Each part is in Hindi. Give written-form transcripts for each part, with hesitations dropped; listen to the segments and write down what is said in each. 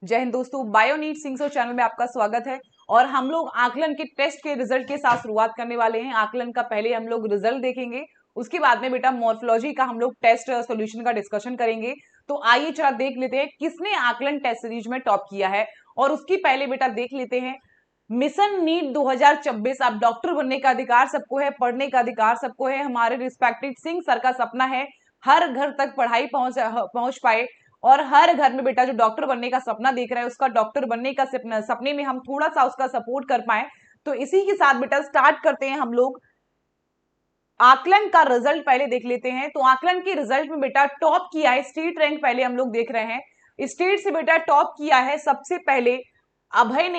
जय हिंद दोस्तों, बायोनीट सिंह चैनल में आपका स्वागत है। और हम लोग आकलन के टेस्ट के रिजल्ट के साथ शुरुआत करने वाले हैं। आकलन का पहले हम लोग रिजल्ट देखेंगे, उसके बाद में बेटा मॉर्फोलॉजी का हम लोग टेस्ट सॉल्यूशन का डिस्कशन करेंगे। तो आइए चला देख लेते हैं किसने आकलन टेस्ट सीरीज में टॉप किया है। और उसकी पहले बेटा देख लेते हैं मिशन नीट 2026। अब डॉक्टर बनने का अधिकार सबको है, पढ़ने का अधिकार सबको है। हमारे रिस्पेक्टेड सिंह सर का सपना है हर घर तक पढ़ाई पहुंच पाए, और हर घर में बेटा जो डॉक्टर बनने का सपना देख रहा है उसका डॉक्टर बनने का सपने में हम थोड़ा सा उसका सपोर्ट कर पाए। तो इसी के साथ बेटा स्टार्ट करते हैं हम लोग। आकलन का रिजल्ट पहले देख लेते हैं। तो आकलन के रिजल्ट में बेटा टॉप किया है, स्टेट रैंक पहले हम लोग देख रहे हैं। स्टेट से बेटा टॉप किया है सबसे पहले अभय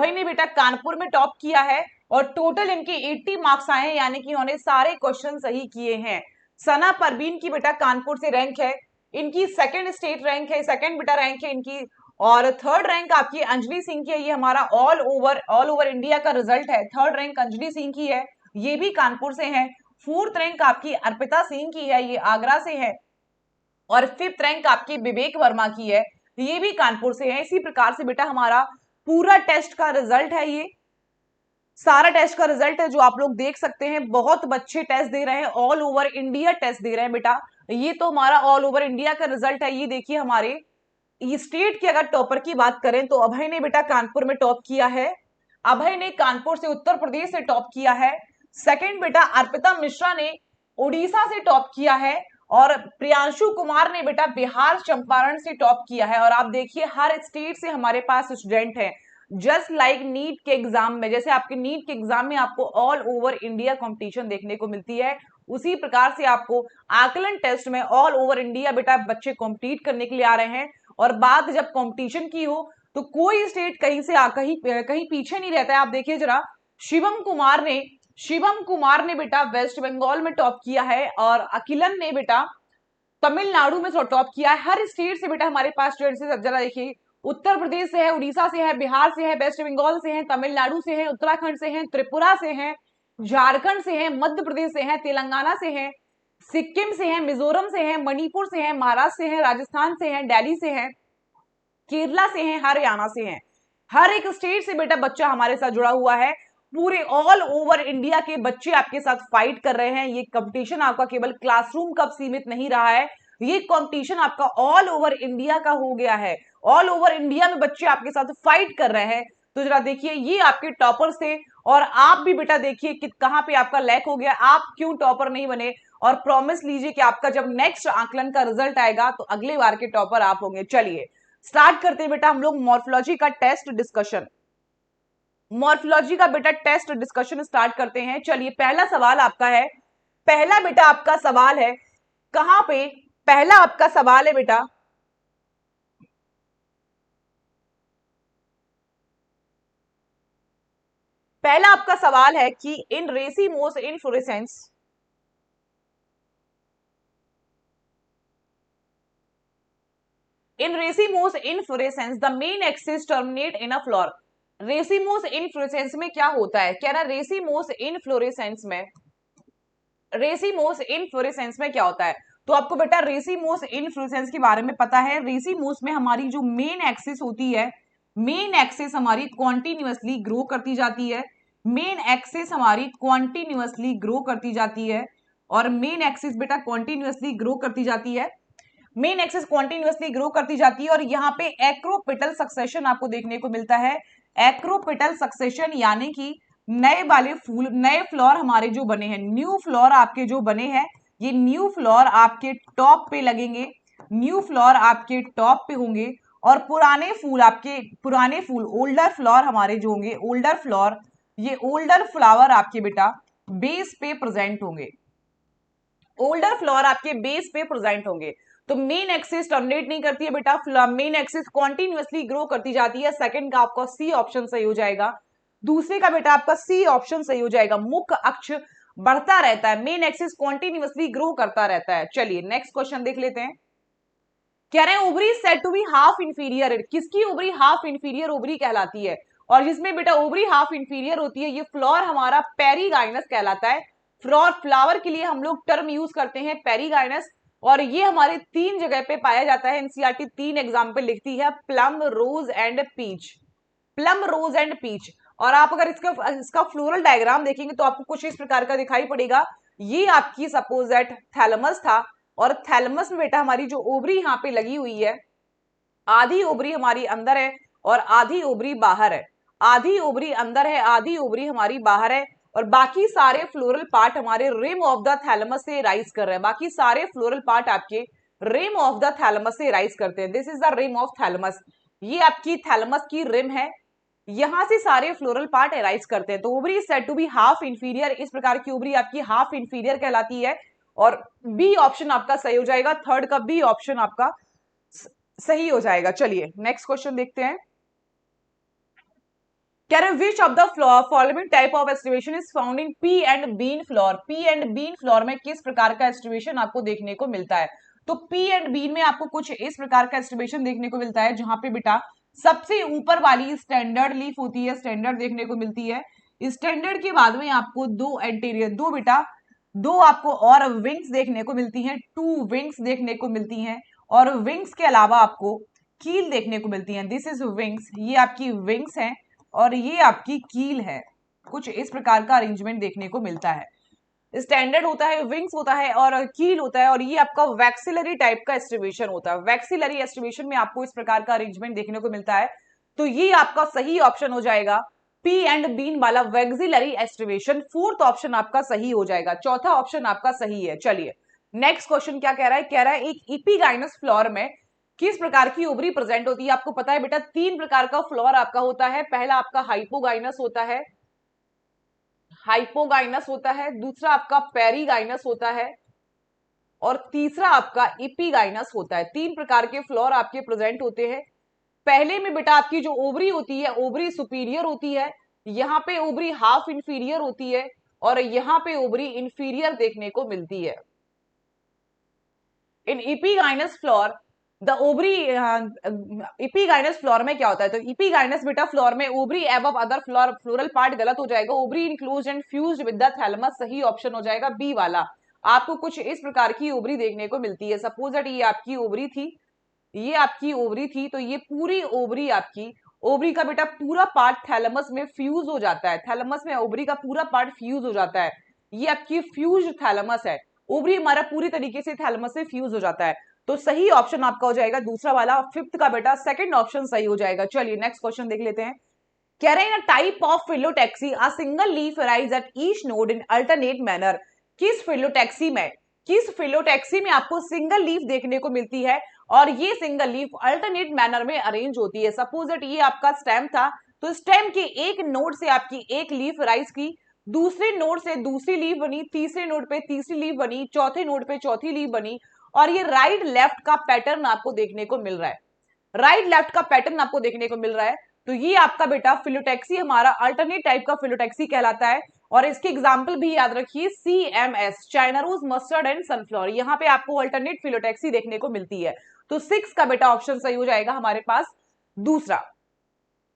ने बेटा कानपुर में टॉप किया है, और टोटल इनके 80 मार्क्स आए हैं, यानी कि इन्होंने सारे क्वेश्चन सही किए हैं। सना परवीन की बेटा कानपुर से रैंक है, इनकी सेकंड स्टेट रैंक है, सेकंड बेटा रैंक है इनकी। और थर्ड रैंक आपकी अंजलि सिंह की है। ये हमारा ऑल ओवर इंडिया का रिजल्ट है। थर्ड रैंक अंजलि सिंह की है, ये भी कानपुर से है। फोर्थ रैंक आपकी अर्पिता सिंह की है, ये आगरा से है। और फिफ्थ रैंक आपकी विवेक वर्मा की है, ये भी कानपुर से है। इसी प्रकार से बेटा हमारा पूरा टेस्ट का रिजल्ट है, ये सारा टेस्ट का रिजल्ट है जो आप लोग देख सकते हैं। बहुत बच्चे टेस्ट दे रहे हैं, ऑल ओवर इंडिया टेस्ट दे रहे हैं बेटा। ये तो हमारा ऑल ओवर इंडिया का रिजल्ट है। ये देखिए हमारे स्टेट की अगर टॉपर की बात करें तो अभय ने बेटा कानपुर में टॉप किया है। अभय ने कानपुर से उत्तर प्रदेश से टॉप किया है। सेकंड बेटा अर्पिता मिश्रा ने उड़ीसा से टॉप किया है, और प्रियांशु कुमार ने बेटा बिहार चंपारण से टॉप किया है। और आप देखिए हर स्टेट से हमारे पास स्टूडेंट हैं। जस्ट लाइक नीट के एग्जाम में, जैसे आपके नीट के एग्जाम में आपको ऑल ओवर इंडिया कंपटीशन देखने को मिलती है, उसी प्रकार से आपको आकलन टेस्ट में ऑल ओवर इंडिया बेटा बच्चे कॉम्पीट करने के लिए आ रहे हैं। और बात जब कंपटीशन की हो तो कोई स्टेट कहीं से कहीं पीछे नहीं रहता है। आप देखिए जरा, शिवम कुमार ने बेटा वेस्ट बंगाल में टॉप किया है, और अखिलन ने बेटा तमिलनाडु में टॉप किया है। हर स्टेट से बेटा हमारे पास स्टूडेंट्स है। जरा देखिए, उत्तर प्रदेश से है, उड़ीसा से है, बिहार से है, वेस्ट बंगाल से है, तमिलनाडु से है, उत्तराखंड से है, त्रिपुरा से है, झारखंड से है, मध्य प्रदेश से है, तेलंगाना से है, सिक्किम से है, मिजोरम से है, मणिपुर से है, महाराष्ट्र से है, राजस्थान से है, दिल्ली से है, केरला से है, हरियाणा से है। हर एक स्टेट से बेटा बच्चा हमारे साथ जुड़ा हुआ है। पूरे ऑल ओवर इंडिया के बच्चे आपके साथ फाइट कर रहे हैं। ये कंपटीशन आपका केवल क्लासरूम का सीमित नहीं रहा है, ये कंपटीशन आपका ऑल ओवर इंडिया का हो गया है। ऑल ओवर इंडिया में बच्चे आपके साथ फाइट कर रहे हैं। तो जरा देखिए ये आपके टॉपर्स थे, और आप भी बेटा देखिए कि कहां पे आपका लैक हो गया, आप क्यों टॉपर नहीं बने। और प्रॉमिस लीजिए कि आपका जब नेक्स्ट आकलन का रिजल्ट आएगा तो अगले बार के टॉपर आप होंगे। चलिए स्टार्ट करते हैं बेटा हम लोग मॉर्फोलॉजी का टेस्ट डिस्कशन। मॉर्फोलॉजी का बेटा टेस्ट डिस्कशन स्टार्ट करते हैं। चलिए पहला सवाल आपका है, पहला बेटा आपका सवाल है कहां पे, पहला आपका सवाल है बेटा, पहला आपका सवाल है कि in racemose inflorescence the main axis terminate in a flower. Racemose inflorescence में क्या होता है, कह रहा रेसिमोस इनफ्लोरेसेंस में क्या होता है। तो आपको बेटा रेसिमोस इनफ्लोरेसेंस के बारे में पता है। रेसिमोस में हमारी जो मेन एक्सिस होती है, मेन एक्सिस हमारी कॉन्टिन्यूअसली ग्रो करती जाती है। मेन एक्सिस हमारी कॉन्टिन्यूअसली ग्रो करती जाती है, और मेन एक्सिस बेटा कॉन्टिन्यूअसली ग्रो करती जाती है। मेन एक्सिस कॉन्टिन्यूअसली ग्रो करती जाती है, और यहाँ पे एक्रोपिटल सक्सेशन आपको देखने को मिलता है। एक्रोपिटल सक्सेशन यानी कि नए वाले फूल, नए फ्लोर हमारे जो बने हैं, न्यू फ्लोर आपके जो बने हैं, ये न्यू फ्लोर आपके टॉप पे लगेंगे, न्यू फ्लोर आपके टॉप पे होंगे। और पुराने फूल ओल्डर फ्लोर हमारे जो होंगे, ओल्डर फ्लोर, ये ओल्डर फ्लावर आपके बेटा बेस पे प्रेजेंट होंगे, ओल्डर फ्लोर आपके बेस पे प्रेजेंट होंगे। तो मेन एक्सिस टर्मिनेट नहीं करती है बेटा, मेन एक्सिस कॉन्टिन्यूअसली ग्रो करती जाती है। सेकंड का आपका सी ऑप्शन सही हो जाएगा। दूसरे का बेटा आपका सी ऑप्शन सही हो जाएगा। मुख्य अक्ष बढ़ता रहता है, मेन एक्सिस कॉन्टिन्यूअसली ग्रो करता रहता है। चलिए नेक्स्ट क्वेश्चन देख लेते हैं। कह रहे हैं ovary said to be half inferior. किसकी ओवरी हाफ इंफीरियर ओवरी कहलाती है, और जिसमें बेटा ओवरी हाफ इंफीरियर होती है, ये फ्लोर हमारा पेरीगाइनस कहलाता है। फ्लावर के लिए हम लोग टर्म यूज करते हैं पेरीगाइनस। और ये हमारे 3 जगह पे पाया जाता है। एनसीईआरटी 3 एग्जाम्पल लिखती है, plum, rose and peach. Plum, rose and peach. और आप अगर इसका फ्लोरल डायग्राम देखेंगे तो आपको कुछ इस प्रकार का दिखाई पड़ेगा। ये आपकी सपोज दैट थैलमस था, और थैलमस में बेटा हमारी जो ओवरी यहाँ पे लगी हुई है, आधी ओवरी हमारी अंदर है और आधी ओवरी बाहर है। आधी ओवरी अंदर है, आधी ओवरी हमारी बाहर है, और बाकी सारे फ्लोरल पार्ट हमारे रिम ऑफ द थैलमस से राइज कर रहे हैं। बाकी सारे फ्लोरल पार्ट आपके रिम ऑफ द थैलमस से राइज करते हैं। This is the rim of thalamus. ये आपकी थैलमस की रिम है, यहां से सारे फ्लोरल पार्ट अराइज करते हैं। तो ovary is said to be half inferior. इस प्रकार की ओवरी आपकी हाफ इंफीरियर कहलाती है, और बी ऑप्शन आपका सही हो जाएगा। थर्ड का बी ऑप्शन आपका सही हो जाएगा। चलिए नेक्स्ट क्वेश्चन देखते हैं। कह रहे which of the following type of aestivation is found in pea and bean flower. Pea and bean flower में किस प्रकार का एस्टिवेशन आपको देखने को मिलता है? तो पी एंड बीन में आपको कुछ इस प्रकार का एस्टिवेशन देखने को मिलता है, जहां पे बेटा सबसे ऊपर वाली स्टैंडर्ड लीफ होती है, स्टैंडर्ड देखने को मिलती है। स्टैंडर्ड के बाद में आपको दो एंटीरियर, दो बेटा दो आपको और विंग्स देखने को मिलती हैं, 2 विंग्स देखने को मिलती हैं, और विंग्स के अलावा आपको कील देखने को मिलती है। दिस इज विंग्स, ये आपकी विंग्स हैं और ये आपकी कील है। कुछ इस प्रकार का अरेंजमेंट देखने को मिलता है। स्टैंडर्ड होता है, विंग्स होता है और कील होता है, और ये आपका वैक्सिलरी टाइप का एस्टिवेशन होता है। वैक्सिलरी एस्टिवेशन में आपको इस प्रकार का अरेंजमेंट देखने को मिलता है। तो ये आपका सही ऑप्शन हो जाएगा, पी एंड बीन वाला वैक्सिलरी एस्टिवेशन। फोर्थ ऑप्शन आपका सही हो जाएगा, चौथा ऑप्शन आपका सही है। चलिए नेक्स्ट क्वेश्चन क्या कह रहा है? कह रहा है एक एपिगाइनस फ्लोर में किस प्रकार की ओवरी प्रेजेंट होती है? आपको पता है बेटा 3 प्रकार का फ्लोर आपका होता है। पहला आपका हाइपोगाइनस होता है, हाइपोगाइनस होता है, दूसरा आपका पेरीगाइनस होता है, और तीसरा आपका एपिगाइनस होता है। 3 प्रकार के फ्लोर आपके प्रेजेंट होते हैं। पहले में बेटा आपकी जो ओवरी होती है, ओवरी सुपीरियर होती है, यहां पे ओवरी हाफ इंफीरियर होती है, और यहां पे ओवरी इंफीरियर देखने को मिलती है। In epigynous flower the ovary, epigynous flower में क्या होता है? तो एपिगाइनस बेटा फ्लोर में ovary above other floral part गलत हो जाएगा। Ovary enclosed and fused with the thalamus, सही ऑप्शन हो जाएगा बी वाला। आपको कुछ इस प्रकार की ओवरी देखने को मिलती है। सपोज दैट ये आपकी ओवरी थी, ये आपकी ओवरी थी, तो ये पूरी ओवरी आपकी, ओवरी का बेटा पूरा पार्ट थैलेमस में फ्यूज हो जाता है। थैलेमस में ओवरी का पूरा पार्ट फ्यूज हो जाता है। ये आपकी फ्यूज थैलेमस है। ओवरी हमारा पूरी तरीके से थैलेमस से फ्यूज हो जाता है। तो सही ऑप्शन आपका हो जाएगा दूसरा वाला। फिफ्थ का बेटा सेकंड ऑप्शन सही हो जाएगा। चलिए नेक्स्ट क्वेश्चन देख लेते हैं। कह रहे हैं type of phyllotaxy a single leaf arise at each node in alternate manner. किस फिलोटैक्सी में, किस फिलोटैक्सी में आपको सिंगल लीफ देखने को मिलती है और ये सिंगल लीफ अल्टरनेट मैनर में अरेंज होती है? सपोज दैट ये आपका स्टेम था, तो स्टेम के एक नोड से आपकी एक लीफ राइज की, दूसरे नोड से दूसरी लीफ बनी, तीसरे नोड पे तीसरी लीफ बनी, चौथे नोड पे चौथी लीफ बनी, और ये राइट लेफ्ट का पैटर्न आपको देखने को मिल रहा है। राइट लेफ्ट का पैटर्न आपको देखने को मिल रहा है। तो ये आपका बेटा फिलोटैक्सी हमारा अल्टरनेट टाइप का फिलोटैक्सी कहलाता है। और इसके एग्जाम्पल भी याद रखिए, CMS, China rose, mustard and sunflower. यहाँ पे आपको अल्टरनेट फिलोटैक्सी देखने को मिलती है। तो 6 का बेटा ऑप्शन सही हो जाएगा हमारे पास दूसरा।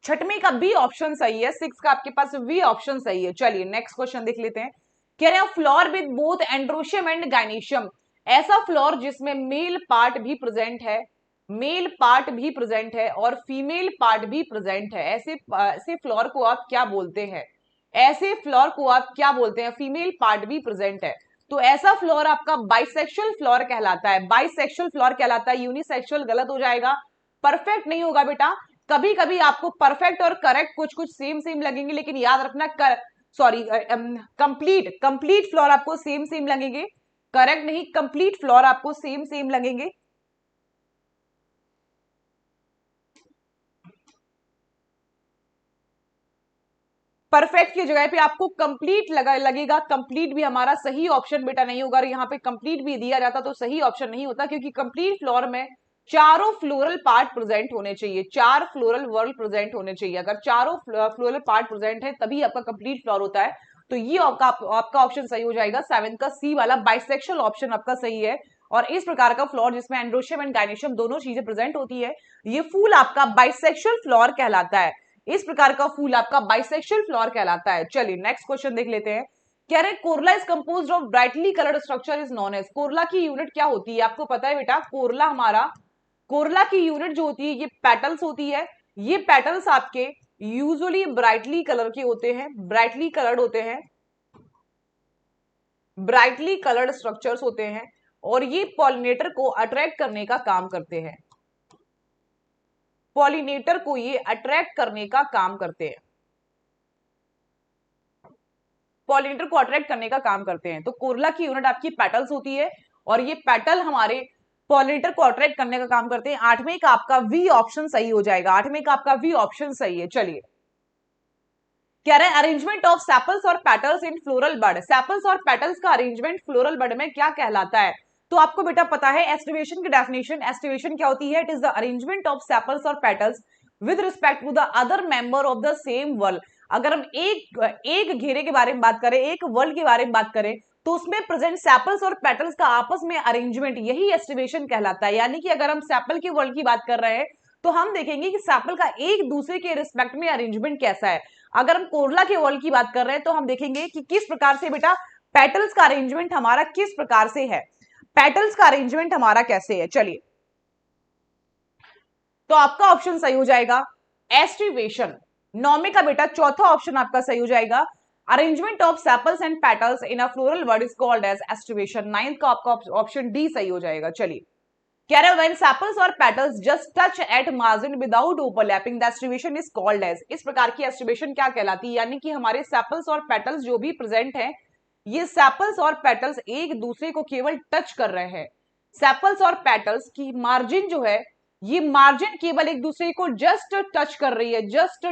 छठवीं का बी ऑप्शन सही है, 6 का आपके पास बी ऑप्शन सही है। चलिए नेक्स्ट क्वेश्चन देख लेते हैं। कह रहे हैं floor with both androecium and gynoecium, ऐसा फ्लोर जिसमें मेल पार्ट भी प्रेजेंट है, मेल पार्ट भी प्रेजेंट है और फीमेल पार्ट भी प्रेजेंट है, ऐसे फ्लोर को आप क्या बोलते हैं? ऐसे फ्लोर को आप क्या बोलते हैं? फीमेल पार्ट भी प्रेजेंट है। तो ऐसा फ्लोर आपका बाइसेक्सुअल फ्लोर कहलाता है। बाइसेक्सुअल फ्लोर कहलाता है। यूनिसेक्सुअल गलत हो जाएगा, परफेक्ट नहीं होगा बेटा। कभी कभी आपको परफेक्ट और करेक्ट कुछ कुछ सेम सेम लगेंगे, लेकिन याद रखना कंप्लीट कंप्लीट फ्लोर आपको सेम सेम लगेंगे, करेक्ट नहीं, कंप्लीट फ्लोर आपको सेम सेम लगेंगे। परफेक्ट की जगह पे आपको कंप्लीट लगेगा। कंप्लीट भी हमारा सही ऑप्शन बेटा नहीं होगा, और यहाँ पे कंप्लीट भी दिया जाता तो सही ऑप्शन नहीं होता, क्योंकि कंप्लीट फ्लोर में चारों फ्लोरल पार्ट प्रेजेंट होने चाहिए, 4 फ्लोरल वर्ल प्रेजेंट होने चाहिए। अगर चारों फ्लोरल पार्ट प्रेजेंट है तभी आपका कंप्लीट फ्लोर होता है। तो ये आपका ऑप्शन सही हो जाएगा 7 का सी वाला, बाइसेक्सुअल ऑप्शन आपका सही है। और इस प्रकार का फ्लोर जिसमें एंड्रोशियम एंड गाइनीशियम दोनों चीजें प्रेजेंट होती है, ये फूल आपका बाइसेक्सुअल फ्लोर कहलाता है। इस प्रकार का फूल आपका बाइसेक्सुअल फ्लोर कहलाता है। चलिए नेक्स्ट क्वेश्चन देख लेते हैं। कह रहे corolla is composed of brightly coloured structure is known as, corolla की यूनिट क्या होती है आपको पता है बेटा? कोरला की यूनिट जो होती है ये पेटल्स होती है। ये पेटल्स आपके यूजुअली ब्राइटली कलर के होते हैं, ब्राइटली कलर्ड होते हैं, ब्राइटली कलर्ड स्ट्रक्चर्स होते हैं, और ये पॉलिनेटर को अट्रैक्ट करने का काम करते हैं, पॉलिनेटर को ये अट्रैक्ट करने का काम करते हैं, पॉलिनेटर को अट्रैक्ट करने का काम करते हैं। तो कोरला की यूनिट आपकी पेटल्स होती है और ये पेटल हमारे पॉलिनेटर को अट्रैक्ट करने का काम करते हैं। आठवें का आपका वी ऑप्शन सही हो जाएगा, आठवें का आपका वी ऑप्शन सही है। चलिए कह रहे हैं अरेंजमेंट ऑफ सेपल्स और पेटल्स इन फ्लोरल बड, सेपल्स और पेटल्स का अरेंजमेंट फ्लोरल बड में क्या कहलाता है? तो आपको बेटा पता है एस्टिवेशन की डेफिनेशन, एस्टिवेशन क्या होती है? It is the arrangement of sepals और petals with respect to the other member of the same whorl. अगर हम एक घेरे के बारे में बात करें, एक वर्ल के बारे में बात करें, तो उसमें प्रेजेंट सेपल्स और पेटल्स का आपस में अरेंजमेंट, यही एस्टिवेशन कहलाता है। यानी कि अगर हम सेपल की वर्ल की बात कर रहे हैं तो हम देखेंगे कि सेपल का एक दूसरे के रिस्पेक्ट में अरेंजमेंट कैसा है। अगर हम कोरला के वर्ल की बात कर रहे हैं तो हम देखेंगे कि किस प्रकार से बेटा पेटल्स का अरेंजमेंट हमारा किस प्रकार से है, पेटल्स का अरेंजमेंट हमारा कैसे है। चलिए तो आपका ऑप्शन सही हो जाएगा एस्टिवेशन, नौवे का बेटा चौथा ऑप्शन आपका सही हो जाएगा। Arrangement of sepals and petals in a floral bud is called as aestivation, ninth का आपका ऑप्शन डी सही हो जाएगा। चलिए कह रहे हैं व्हेन सेपल्स और petals just touch at margin without overlapping the aestivation is called as, इस प्रकार की एस्टिवेशन क्या कहलाती है? यानी कि हमारे सेपल्स और पेटल्स जो भी प्रेजेंट हैं, ये सेपल्स और पेटल्स एक दूसरे को केवल टच कर रहे हैं, सेपल्स और पेटल्स की मार्जिन जो है, ये मार्जिन केवल एक दूसरे को जस्ट टच कर रही है, जस्ट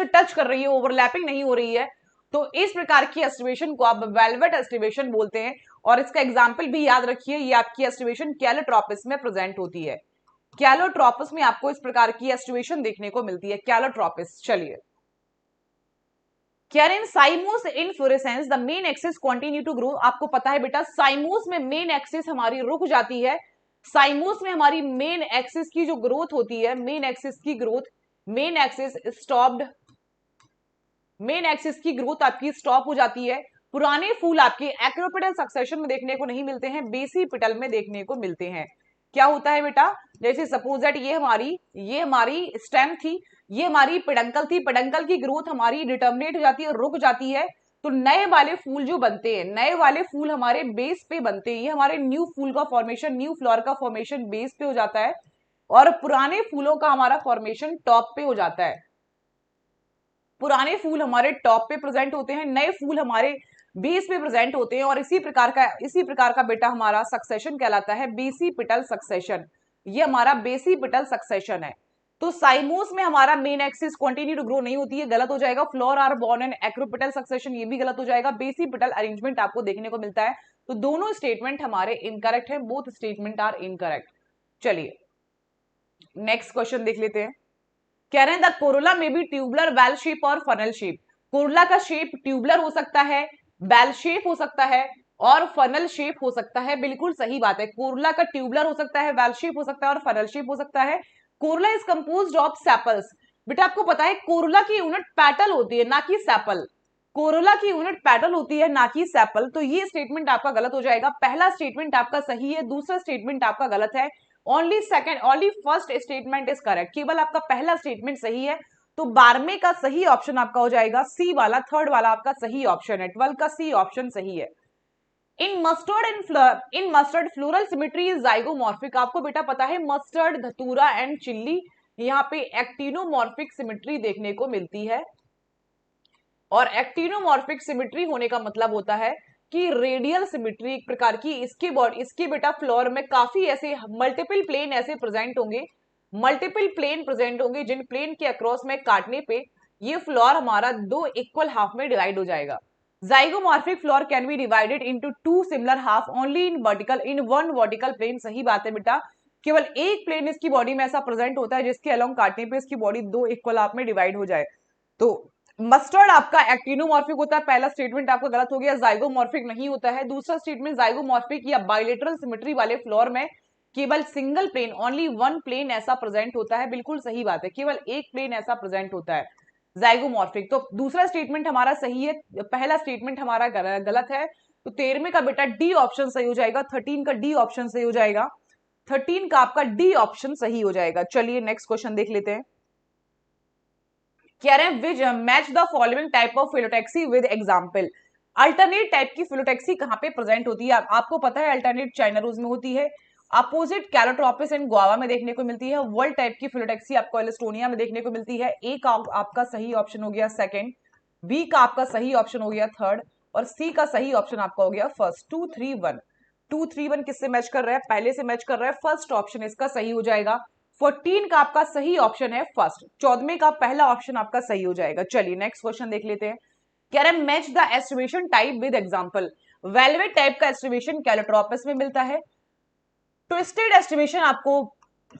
टच कर रही है, ओवरलैपिंग नहीं हो रही है। तो इस प्रकार की एस्टिवेशन को आप वेलवेट एस्टिवेशन बोलते हैं। और इसका एग्जाम्पल भी याद रखिए, ये आपकी एस्टिवेशन कैलोट्रोपिस में प्रेजेंट होती है, कैलोट्रोपिस में आपको इस प्रकार की एस्टिवेशन देखने को मिलती है, कैलोट्रोपिस। चलिए क्या in cymose inflorescence the main axis continue to grow, आपको पता है बेटा साइमोस में मेन एक्सिस हमारी रुक जाती है, साइमोस में हमारी मेन एक्सिस की जो ग्रोथ होती है, मेन एक्सिस की growth, main axis stopped, main axis की ग्रोथ आपकी स्टॉप हो जाती है। पुराने फूल आपके एक्रोपिटल सक्सेशन में देखने को नहीं मिलते हैं, बेसिपिटल में देखने को मिलते हैं। क्या होता है बेटा? जैसे सपोज दैट ये हमारी स्टेम थी, ये हमारी पेडंकल थी, पेडंकल की ग्रोथ हमारी डिटर्मिनेट हो जाती है, रुक जाती है। तो नए वाले फूल जो बनते हैं, नए वाले फूल हमारे बेस पे बनते हैं, ये हमारे न्यू फूल का फॉर्मेशन, न्यू फ्लावर का फॉर्मेशन बेस पे हो जाता है, और पुराने फूलों का हमारा फॉर्मेशन टॉप पे हो जाता है। पुराने फूल हमारे टॉप पे प्रेजेंट होते हैं, नए फूल हमारे बेस पे प्रेजेंट होते हैं, और इसी प्रकार का बेटा हमारा सक्सेशन कहलाता है बेसिपिटल सक्सेशन। ये हमारा बेसिपिटल सक्सेशन है। तो साइमोस में हमारा main axis continue to grow नहीं होती है, गलत हो जाएगा। Flower are borne in acropetal succession, ये भी गलत हो जाएगा। बेसिपिटल अरेंजमेंट आपको देखने को मिलता है। तो दोनों स्टेटमेंट हमारे इनकरेक्ट है, बोथ स्टेटमेंट आर इनकरेक्ट। चलिए नेक्स्ट क्वेश्चन देख लेते हैं। कह रहे हैं द कोरोला में भी ट्यूबुलर, बेल शेप और फनल शेप, कोरोला का शेप ट्यूबुलर हो सकता है, बेल शेप हो सकता है, और फनल शेप हो सकता है। बिल्कुल सही बात है, कोरोला का ट्यूबुलर हो सकता है, बेल शेप हो सकता है, और फनल शेप हो सकता है। Corolla is composed of sepals, बेटा आपको पता है कोरोला की यूनिट पेटल होती है ना कि सेपल, कोरोला की यूनिट पेटल होती है ना कि सेपल। तो ये स्टेटमेंट आपका गलत हो जाएगा, पहला स्टेटमेंट आपका सही है, दूसरा स्टेटमेंट आपका गलत है। Only first statement is correct, केवल आपका पहला स्टेटमेंट सही है। तो 12वें का सही ऑप्शन आपका हो जाएगा सी वाला, थर्ड वाला आपका सही ऑप्शन है, 12 का सी ऑप्शन सही है। In mustard floral symmetry is zygomorphic, आपको बेटा पता है मस्टर्ड, धतूरा एंड चिल्ली, यहाँ पे एक्टिनोमॉर्फिक सिमेट्री देखने को मिलती है। और एक्टिनोमॉर्फिक सिमेट्री होने का मतलब होता है कि रेडियल सिमेट्री एक प्रकार की, इसके बेटा फ्लोर में काफी ऐसे मल्टीपल प्लेन ऐसे प्रेजेंट होंगे, मल्टीपल प्लेन प्रेजेंट होंगे, जिन प्लेन के अक्रॉस में काटने पे ये फ्लोर हमारा दो इक्वल हाफ में डिवाइड हो जाएगा। Zygomorphic flower can be divided into two similar half only in one vertical plane, सही बात है बेटा, केवल एक प्लेन इसकी बॉडी में ऐसा प्रेजेंट होता है जिसके अलोंग काटने पे इसकी बॉडी दो इक्वल हाफ में डिवाइड हो जाए। तो मस्टर्ड आपका एक्टिनोमॉर्फिक होता है, पहला स्टेटमेंट आपका गलत हो गया, जाइगोमॉर्फिक नहीं होता है। दूसरा स्टेटमेंट जाइगोमॉर्फिक या बाइलेटरल सिमेट्री वाले फ्लोर में केवल single plane, only one plane ऐसा प्रेजेंट होता है, बिल्कुल सही बात है, केवल एक प्लेन ऐसा प्रेजेंट होता है। जाइगोमॉर्फिक। तो दूसरा स्टेटमेंट हमारा सही है, पहला स्टेटमेंट हमारा गलत है। तो 13वें का बेटा डी ऑप्शन सही हो जाएगा, 13 का डी ऑप्शन सही हो जाएगा, 13 का आपका डी ऑप्शन सही हो जाएगा। चलिए नेक्स्ट क्वेश्चन देख लेते हैं। कह रहे हैं which match the following type of phyllotaxy with example. Alternate type की फिलोटैक्सी कहां पे प्रेजेंट होती है? आपको पता है अल्टरनेट चाइना रोज में होती है, अपोजिट कैलोट्रोपिस एंड गुआवा में देखने को मिलती है, वर्ल्ड टाइप की फिलोटैक्सी आपको एलिस्टोनिया में देखने को मिलती है। ए का आपका सही ऑप्शन हो गया सेकंड, बी का आपका सही ऑप्शन हो गया थर्ड, और सी का सही ऑप्शन आपका हो गया फर्स्ट। 2 3 1, 2 3 1 किससे मैच कर रहा है? पहले से मैच कर रहा है, फर्स्ट ऑप्शन इसका सही हो जाएगा। 14 का आपका सही ऑप्शन है फर्स्ट, 14वें का पहला ऑप्शन आपका सही हो जाएगा। चलिए नेक्स्ट क्वेश्चन देख लेते हैं। कह रहे हैं match the estimation type with example. Velvet type का एस्टिमेशन कैलोट्रोपस में मिलता है, ट्विस्टेड एस्टिमेशन आपको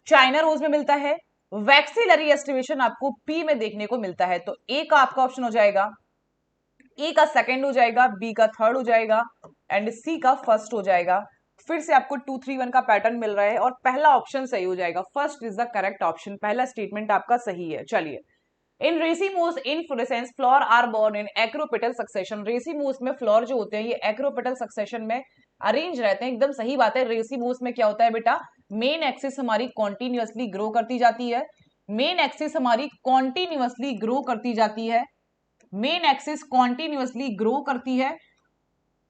चाइना रोज में मिलता है, वैक्सिलरी एस्टिमेशन आपको पी में देखने को मिलता है। तो ए का आपका ऑप्शन हो जाएगा, ए का सेकंड हो जाएगा, बी का थर्ड हो जाएगा, एंड सी का फर्स्ट हो जाएगा। फिर से आपको 2 3 1 का पैटर्न मिल रहा है और पहला ऑप्शन सही हो जाएगा, first is the correct option, पहला स्टेटमेंट आपका सही है। चलिए in racemose inflorescence flower are borne in acropetal succession. Racemose में फ्लोर जो होते हैं ये एक्रोपेटल सक्सेशन में अरेंज रहते हैं, एकदम सही बात है। रेसिमोस में क्या होता है बेटा? मेन एक्सिस हमारी कॉन्टिन्यूअसली ग्रो करती जाती है, मेन एक्सिस हमारी कॉन्टिन्यूअसली ग्रो करती जाती है, मेन एक्सिस कॉन्टिन्यूअसली ग्रो करती है।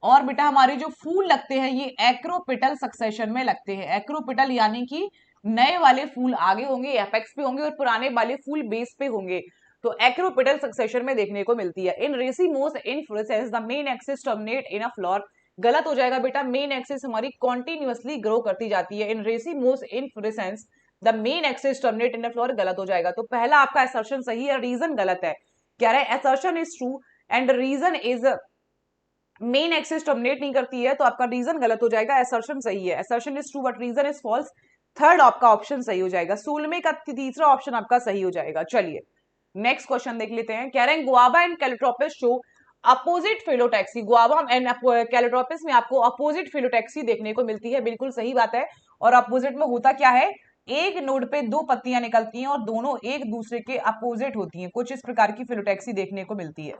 और बेटा हमारे जो फूल लगते हैं ये एक्रोपेटल सक्सेशन में लगते हैं। एक्रोपेटल यानी कि नए वाले फूल आगे होंगे, एपेक्स पे होंगे, और पुराने वाले फूल बेस पे होंगे। तो एक्रोपेटल सक्सेशन में देखने को मिलती है। In racemose inflorescence the main axis terminate in a flower. गलत हो जाएगा बेटा, मेन एक्सिस हमारी कॉन्टिन्यूअसली ग्रो करती जाती है। In racemose inflorescence the main axis terminate in a flower, गलत हो जाएगा। तो पहला आपका असर्शन सही है, रीजन गलत है। कह रहे हैं assertion is true and reason is main axis terminate नहीं करती है, तो आपका रीजन गलत हो जाएगा, असर्शन सही है। Assertion is true but reason is false, third आपका ऑप्शन सही हो जाएगा। 16वें का तीसरा ऑप्शन आपका सही हो जाएगा। चलिए नेक्स्ट क्वेश्चन देख लेते हैं। कह रहे हैं guava and Calotropis show opposite phyllotaxy. Guava and Calotropis में आपको अपोजिट फिलोटैक्सी देखने को मिलती है, बिल्कुल सही बात है। और अपोजिट में होता क्या है? एक नोड पे दो पत्तियां निकलती हैं और दोनों एक दूसरे के अपोजिट होती हैं, कुछ इस प्रकार की फिलोटैक्सी देखने को मिलती है।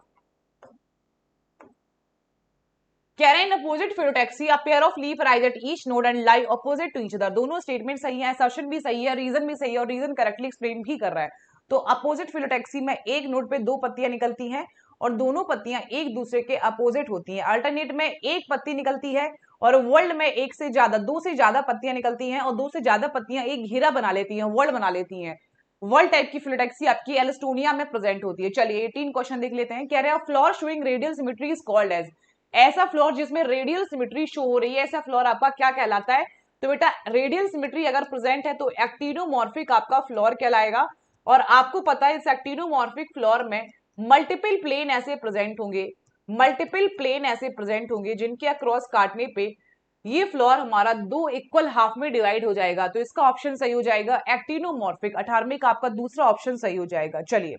कह रहे हैं opposite phyllotaxy a pair of leaf rise at each node and lie opposite to each other. दोनों स्टेटमेंट सही है, असर्शन भी सही है, रीजन भी सही है, और रीजन करेक्टली एक्सप्लेन भी कर रहा है। तो अपोजिट फिलोटैक्सी में एक नोड पे दो पत्तियां निकलती हैं और दोनों पत्तियां एक दूसरे के अपोजिट होती हैं। अल्टरनेट में एक पत्ती निकलती है और वर्ल्ड में एक से ज्यादा, दो से ज्यादा पत्तियां निकलती हैं और दो से ज्यादा पत्तियां एक घेरा बना लेती हैं, वर्ल्ड बना लेती हैं। वर्ल्ड टाइप की फिलोटैक्सी आपकी एलिस्टोनिया में प्रेजेंट होती है। चलिए 18 क्वेश्चन देख लेते हैं। कह रहे हैं flower showing radial symmetry is called as. ऐसा फ्लोर जिसमें रेडियल सिमेट्री शो हो रही है, ऐसा फ्लोर आपका क्या कहलाता है? तो बेटा रेडियल सिमेट्री अगर प्रेजेंट है तो एक्टिनोमॉर्फिक आपका फ्लोर कहलाएगा। और आपको पता है इस एक्टिनोमॉर्फिक फ्लोर में मल्टीपल प्लेन ऐसे प्रेजेंट होंगे, मल्टीपल प्लेन ऐसे प्रेजेंट होंगे जिनके अक्रॉस काटने पे ये फ्लोर हमारा दो इक्वल हाफ में डिवाइड हो जाएगा। तो इसका ऑप्शन सही हो जाएगा एक्टिनोमॉर्फिक। 18वें का आपका दूसरा ऑप्शन सही हो जाएगा। चलिए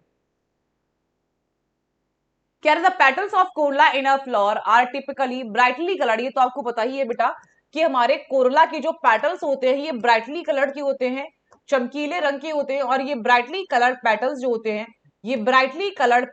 क्या the petals of corolla in a flower are typically brightly coloured. ये तो आपको पता ही है बेटा कि हमारे कोरला के जो पेटल्स होते हैं ये ब्राइटली कलर्ड के होते हैं, चमकीले रंग के होते हैं। और ये ब्राइटली कलर्ड पेटल्स जो होते हैं, ये ब्राइटली कलर्ड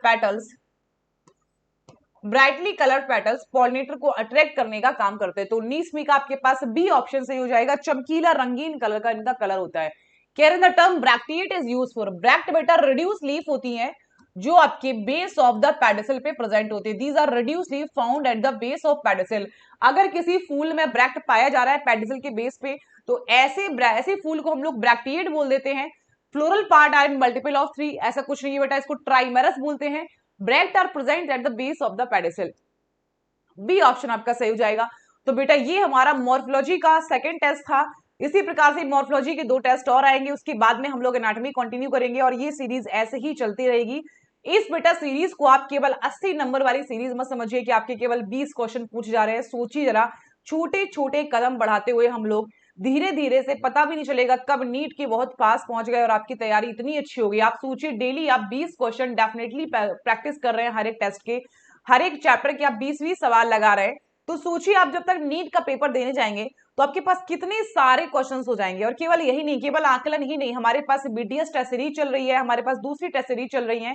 पेटल्स पॉलिनेटर को अट्रैक्ट करने का काम करते हैं। तो 19वीं का आपके पास बी ऑप्शन सही हो जाएगा, चमकीला रंगीन कलर का इनका कलर होता है। कह रहे the term bracteate is use for. Bract बेटा रिड्यूस लीफ होती है जो आपके बेस ऑफ द पेडिसल पे प्रेजेंट होते हैं। These are reduce leaf found at the base of pedicel. अगर किसी फूल में ब्रैक्ट पाया जा रहा है पेडिसल के बेस पे तो ऐसे फूल को हम लोग ब्रैक्टिएट बोल देते हैं। Floral part are in multiple of 3, ऐसा कुछ नहीं है बेटा, इसको ट्राइमेरस बोलते हैं। Bract are present at the base of the pedicel, B option आपका सही हो जाएगा। तो बेटा ये हमारा मॉर्फोलॉजी का सेकंड टेस्ट था। इसी प्रकार से मॉर्फोलॉजी के दो टेस्ट और आएंगे, उसके बाद में हम लोग एनाटॉमी कंटिन्यू करेंगे और ये सीरीज ऐसे ही चलती रहेगी। इस बेटा सीरीज को आप केवल 80 नंबर वाली सीरीज मत समझिए कि आपके केवल 20 क्वेश्चन पूछे जा रहे हैं। सोचिए जरा, छोटे छोटे कदम बढ़ाते हुए हम लोग धीरे धीरे से, पता भी नहीं चलेगा कब नीट के बहुत पास पहुंच गए और आपकी तैयारी इतनी अच्छी हो गई। आप सोचिए डेली आप 20 क्वेश्चन डेफिनेटली प्रैक्टिस कर रहे हैं, हर एक टेस्ट के, हर एक चैप्टर के आप 20-20 सवाल लगा रहे हैं। तो सोचिए आप जब तक नीट का पेपर देने जाएंगे तो आपके पास कितने सारे क्वेश्चंस हो जाएंगे। और केवल यही नहीं, केवल आकलन ही नहीं, हमारे पास बीटीएस टेस्ट सीरीज चल रही है, हमारे पास दूसरी टेस्ट सीरीज चल रही है।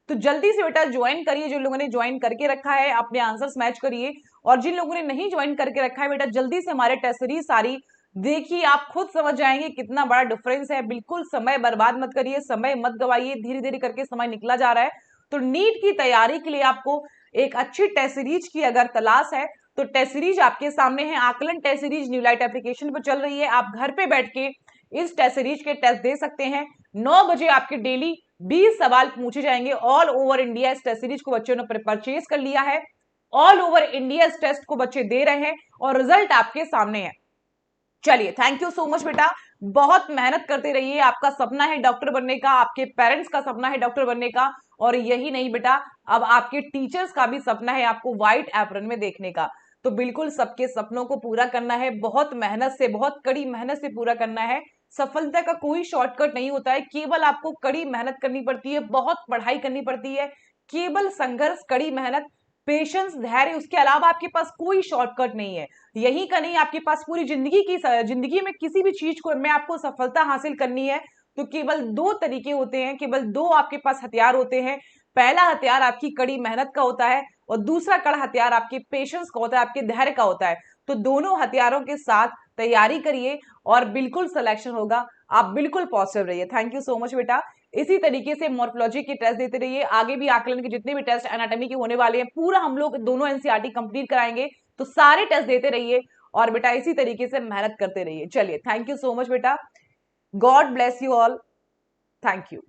तो जल्दी से बेटा ज्वाइन करिए, जो लोगों ने ज्वाइन करके रखा है अपने आंसर्स मैच करिए, और जिन लोगों ने नहीं ज्वाइन करके रखा है बेटा जल्दी से हमारे टेस्ट सीरीज सारी देखिए, आप खुद समझ जाएंगे कितना बड़ा डिफरेंस है। बिल्कुल समय बर्बाद मत करिए, समय मत गवाइए, धीरे धीरे करके समय निकला जा रहा है। तो नीट की तैयारी के लिए आपको एक अच्छी टेस्ट सीरीज की अगर तलाश है तो टेस्ट सीरीज आपके सामने है। Aakalan test series new light application पर चल रही है, आप घर पे बैठ के इस टेस्ट सीरीज के टेस्ट दे सकते हैं। 9 बजे आपके डेली 20 सवाल पूछे जाएंगे। ऑल ओवर इंडिया इस टेस्ट सीरीज को बच्चों ने परचेज कर लिया है, ऑल ओवर इंडिया इस टेस्ट को बच्चे दे रहे हैं और रिजल्ट आपके सामने है। चलिए, थैंक यू सो मच बेटा, बहुत मेहनत करते रहिए। आपका सपना है डॉक्टर बनने का, आपके पेरेंट्स का सपना है डॉक्टर बनने का, और यही नहीं बेटा, अब आपके टीचर्स का भी सपना है आपको व्हाइट एप्रन में देखने का। तो बिल्कुल सबके सपनों को पूरा करना है, बहुत मेहनत से, बहुत कड़ी मेहनत से पूरा करना है। सफलता का कोई शॉर्टकट नहीं होता है, केवल आपको कड़ी मेहनत करनी पड़ती है, बहुत पढ़ाई करनी पड़ती है, केवल संघर्ष, कड़ी मेहनत, पेशेंस, धैर्य, उसके अलावा आपके पास कोई शॉर्टकट नहीं है। यही का नहीं, आपके पास पूरी जिंदगी में किसी भी चीज को में आपको सफलता हासिल करनी है तो केवल 2 तरीके होते हैं, केवल 2 आपके पास हथियार होते हैं। पहला हथियार आपकी कड़ी मेहनत का होता है और दूसरा कड़ा हथियार आपके पेशेंस का होता है, आपके धैर्य का होता है। तो दोनों हथियारों के साथ तैयारी करिए और बिल्कुल सिलेक्शन होगा। आप बिल्कुल पॉजिटिव रहिए। थैंक यू सो मच बेटा। इसी तरीके से मॉर्फोलॉजी की टेस्ट देते रहिए, आगे भी आकलन के जितने भी टेस्ट एनाटॉमी के होने वाले हैं पूरा हम लोग दोनों एनसीईआरटी कंप्लीट कराएंगे। तो सारे टेस्ट देते रहिए और बेटा इसी तरीके से मेहनत करते रहिए। चलिए, थैंक यू सो मच बेटा, God bless you all, thank you.